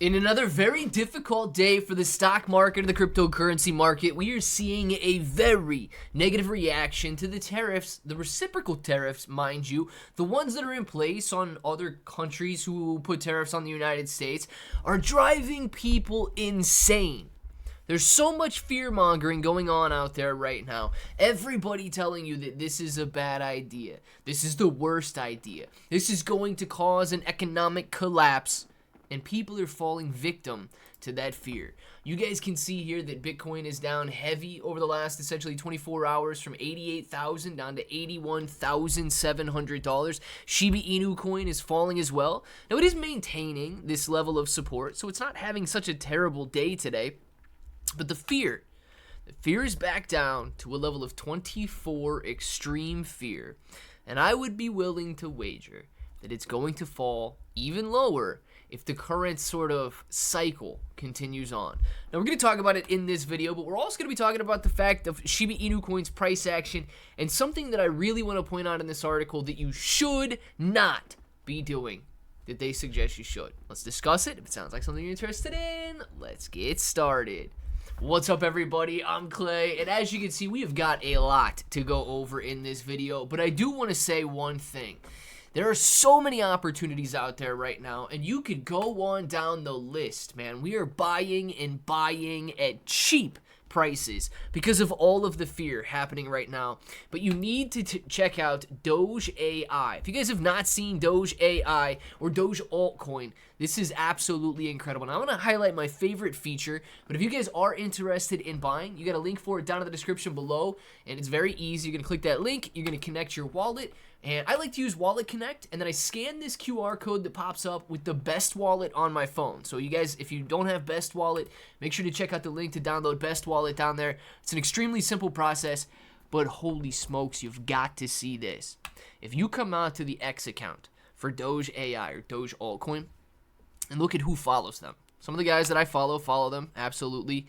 In another very difficult day for the stock market and the cryptocurrency market, we are seeing a very negative reaction to the tariffs, the reciprocal tariffs, mind you, the ones that are in place on other countries who put tariffs on the United States, are driving people insane. There's so much fear-mongering going on out there right now. Everybody telling you that this is a bad idea. This is the worst idea. This is going to cause an economic collapse. And people are falling victim to that fear. You guys can see here that Bitcoin is down heavy over the last essentially 24 hours from $88,000 down to $81,700. Shiba Inu coin is falling as well. Now it is maintaining this level of support, so it's not having such a terrible day today. But the fear is back down to a level of 24 extreme fear. And I would be willing to wager that it's going to fall even lower if the current sort of cycle continues on. Now, we're going to talk about it in this video, but we're also going to be talking about the fact of Shiba Inu coin's price action and something that I really want to point out in this article that you should not be doing, that they suggest you should. Let's discuss it. If it sounds like something you're interested in, let's get started. What's up, everybody? I'm Clay, and as you can see, we have got a lot to go over in this video, but I do want to say one thing. There are so many opportunities out there right now, and you could go on down the list, man. We are buying and buying at cheap prices because of all of the fear happening right now. But you need to check out Doge AI. If you guys have not seen Doge AI or Doge altcoin, this is absolutely incredible. Now, I want to highlight my favorite feature, but if you guys are interested in buying, you got a link for it down in the description below, and it's very easy. You're going to click that link, you're going to connect your wallet, and I like to use Wallet Connect, and then I scan this QR code that pops up with the Best Wallet on my phone. So you guys, if you don't have Best Wallet, make sure to check out the link to download Best Wallet down there. It's an extremely simple process, but holy smokes, you've got to see this. If you come out to the X account for Doge AI or Doge altcoin, and look at who follows them. Some of the guys that I follow them, absolutely.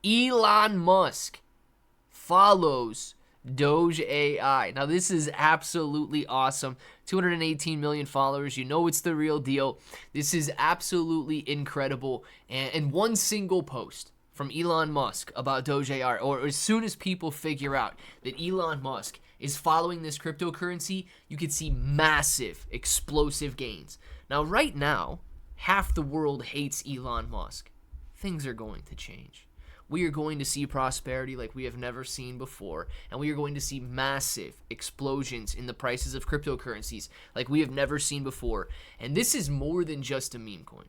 Elon Musk follows Doge AI. Now, this is absolutely awesome. 218 million followers. You know it's the real deal. This is absolutely incredible. And one single post from Elon Musk about Doge AI, or as soon as people figure out that Elon Musk is following this cryptocurrency, you could see massive, explosive gains. Now, right now, half the world hates Elon Musk. Things are going to change. We are going to see prosperity like we have never seen before, and we are going to see massive explosions in the prices of cryptocurrencies like we have never seen before. And this is more than just a meme coin.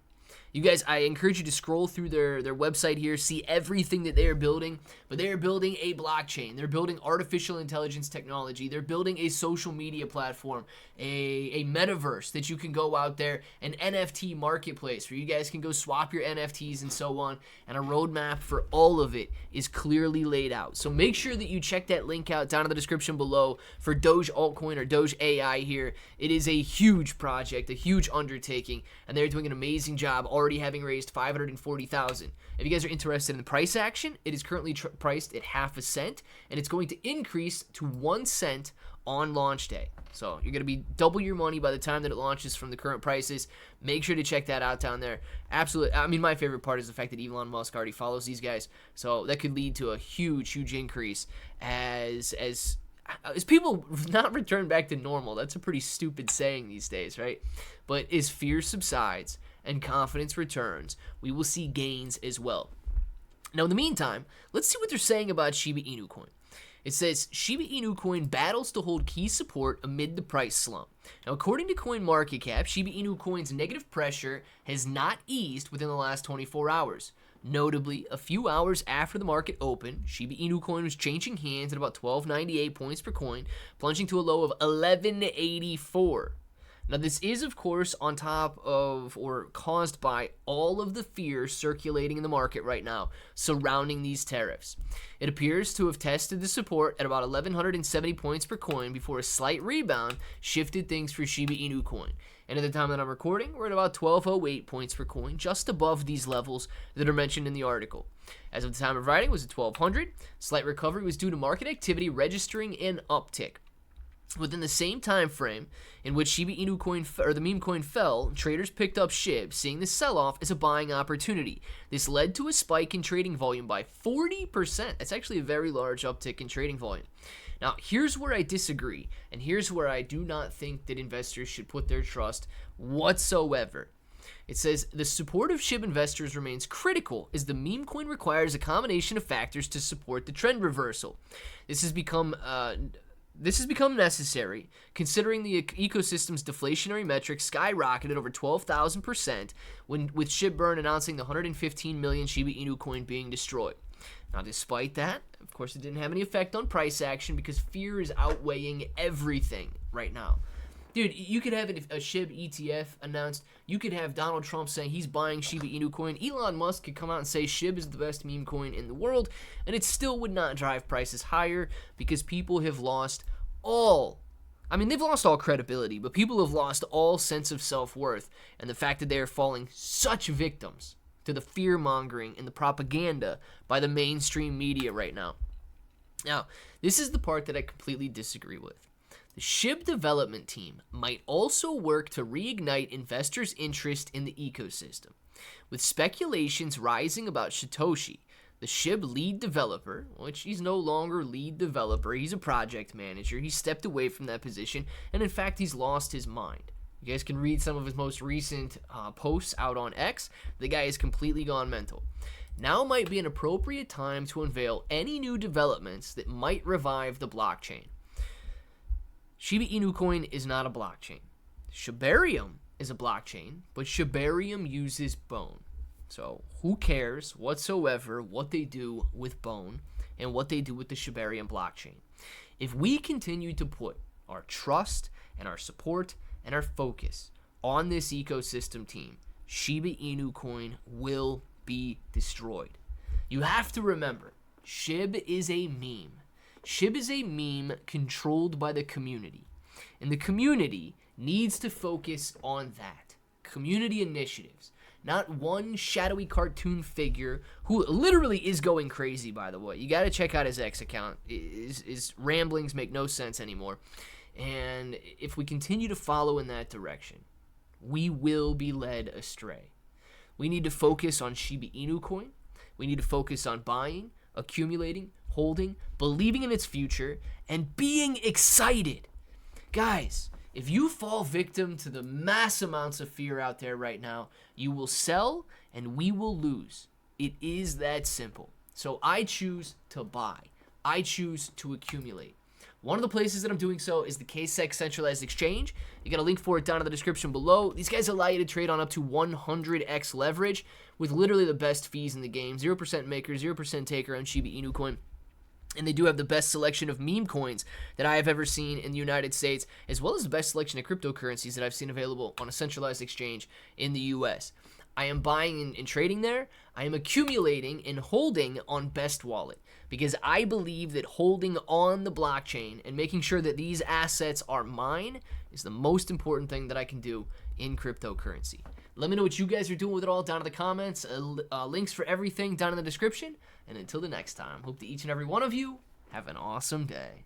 You guys, I encourage you to scroll through their website here, see everything that they are building, but they are building a blockchain. They're building artificial intelligence technology. They're building a social media platform, a metaverse that you can go out there, an NFT marketplace where you guys can go swap your NFTs and so on, and a roadmap for all of it is clearly laid out. So make sure that you check that link out down in the description below for Doge altcoin or Doge AI here. It is a huge project, a huge undertaking, and they're doing an amazing job already having raised $540,000. If you guys are interested in the price action, it is currently priced at half a cent, and it's going to increase to 1 cent on launch day. So you're going to be double your money by the time that it launches from the current prices. Make sure to check that out down there. Absolutely. I mean, my favorite part is the fact that Elon Musk already follows these guys. So that could lead to a huge increase as people not return back to normal. That's a pretty stupid saying these days, right? But as fear subsides and confidence returns, we will see gains as well. Now, in the meantime, let's see what they're saying about Shiba Inu coin. It says, Shiba Inu coin battles to hold key support amid the price slump. Now, according to CoinMarketCap, Shiba Inu coin's negative pressure has not eased within the last 24 hours. Notably, a few hours after the market opened, Shiba Inu coin was changing hands at about 12.98 points per coin, plunging to a low of 11.84. Now, this is, of course, on top of or caused by all of the fear circulating in the market right now surrounding these tariffs. It appears to have tested the support at about 1,170 points per coin before a slight rebound shifted things for Shiba Inu coin. And at the time that I'm recording, we're at about 1,208 points per coin, just above these levels that are mentioned in the article. As of the time of writing, it was at 1,200. Slight recovery was due to market activity registering an uptick. Within the same time frame in which Shiba Inu coin or the meme coin fell, traders picked up SHIB, seeing the sell-off as a buying opportunity. This led to a spike in trading volume by 40%. That's actually a very large uptick in trading volume. Now, here's where I disagree, and here's where I do not think that investors should put their trust whatsoever. It says, the support of SHIB investors remains critical as the meme coin requires a combination of factors to support the trend reversal. This has become necessary considering the ecosystem's deflationary metrics skyrocketed over 12,000% with SHIB announcing the 115 million Shiba Inu coin being destroyed. Now, despite that, of course, it didn't have any effect on price action because fear is outweighing everything right now. Dude, you could have a SHIB ETF announced. You could have Donald Trump saying he's buying Shiba Inu coin. Elon Musk could come out and say SHIB is the best meme coin in the world, and it still would not drive prices higher because people have lost they've lost all credibility, but people have lost all sense of self-worth, and the fact that they are falling such victims to the fear-mongering and the propaganda by the mainstream media right now. Now, this is the part that I completely disagree with. The SHIB development team might also work to reignite investors' interest in the ecosystem. With speculations rising about Satoshi, the SHIB lead developer, which he's no longer lead developer, he's a project manager, he stepped away from that position, and in fact, he's lost his mind. You guys can read some of his most recent posts out on X. The guy is completely gone mental. Now might be an appropriate time to unveil any new developments that might revive the blockchain. Shiba Inu coin is not a blockchain. Shibarium is a blockchain, but Shibarium uses Bone. So who cares whatsoever what they do with Bone and what they do with the Shibarium blockchain? If we continue to put our trust and our support and our focus on this ecosystem team, Shiba Inu coin will be destroyed. You have to remember, SHIB is a meme. SHIB is a meme controlled by the community, and the community needs to focus on that. Community initiatives, not one shadowy cartoon figure who literally is going crazy, by the way. You got to check out his X account. His ramblings make no sense anymore. And if we continue to follow in that direction, we will be led astray. We need to focus on Shiba Inu coin. We need to focus on buying, accumulating, holding, believing in its future, and being excited. Guys, if you fall victim to the mass amounts of fear out there right now, you will sell and we will lose. It is that simple. So I choose to buy. I choose to accumulate. One of the places that I'm doing so is the KSEC centralized exchange. You got a link for it down in the description below. These guys allow you to trade on up to 100x leverage with literally the best fees in the game. 0% maker, 0% taker on Shiba Inu coin. And they do have the best selection of meme coins that I have ever seen in the United States, as well as the best selection of cryptocurrencies that I've seen available on a centralized exchange in the US. I am buying and trading there. I am accumulating and holding on Best Wallet because I believe that holding on the blockchain and making sure that these assets are mine is the most important thing that I can do in cryptocurrency. Let me know what you guys are doing with it all down in the comments. Links for everything down in the description. And until the next time, hope that each and every one of you have an awesome day.